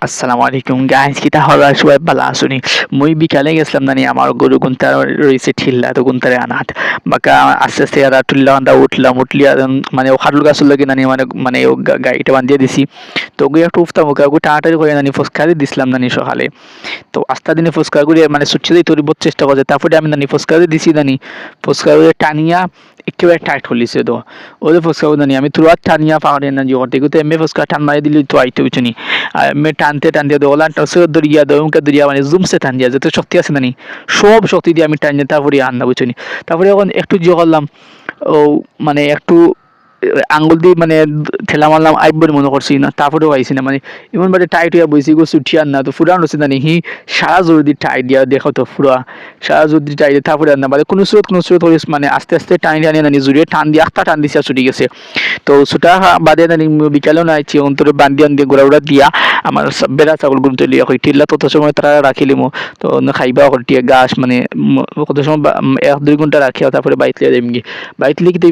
আসসালামু আলাইকুম গাইস, কিতা হলো সবাই ভালো আছুনি? মুই বিকালে গেছিলাম নানি আমার গরু গুনতা রয়েছে ঠিল্লা, তো গুনতারে আনাত বাকা আস্তে আস্তে আর টুল্লা আন্দা উঠলিয়া মানে ও খাটুল গাছের লগে নানি মানে ও গাড়িটা বান্ধিয়ে দিছি। তো ওগুলো একটু উঠতাম ওকে ওগুলো টাটারি করে নানি ফসকারি দিছিলাম নানি সকালে। তো আস্তা দিনে ফসকা করে মানে সুচ্ছে দিয়ে তরিবার চেষ্টা করছে, তারপরে আমি নানি ফসকারি দিছি নানি ফসকা করে টানিয়া একেবারে টাইট হলিছে। তো ওদের ফসকা নানি আমি তুরাত টানিয়া পাহাড়ে না জগতে কিন্তু এমনি ফসকা টান মারি দিলি তো আইতে বুঝুনি। আর এমনি টানতে টানতে দোলা টসে দরিয়া দমকা দরিয়া মানে জুমসে টান দিয়া যত শক্তি আছে নানি সব শক্তি দিয়ে আমি টানিয়ে তারপরে আন্না বুঝুনি। তারপরে এখন একটু জো করলাম, ও মানে একটু আঙ্গুল দিয়ে মানে ঠেলা মারলাম আইবার মনে করছি না, তারপরেও আইসি না মানে এমন বারে টাইট হইয়া বইছি গো ছুটি আর না তো ফুরান হচ্ছে জানি হি সারা জোর দিয়ে টাইট দিয়া দেখো তো ফুরা সারা জোর দিয়ে টাইট দিয়ে তারপরে আর না মানে কোনো স্রোত হয়ে মানে আস্তে আস্তে টানি টানি নানি জুড়ে টান দিয়ে আস্তা টান দিছে আর ছুটি গেছে। তো ছুটা বাদে নানি বিকালেও না আইছি অন্তরে বান্ধি আন দিয়ে গোড়া দিয়া আমার বেড়া ছাগল গুনতে লিয়া হই টিল্লা তত সময় তারা রাখিলিমো। তো খাইবা হটিয়া গাছ মানে কত সময় 1-2 ঘন্টা রাখিয়া তারপরে বাইত লিয়া যাইমগি বাইত লিয়ে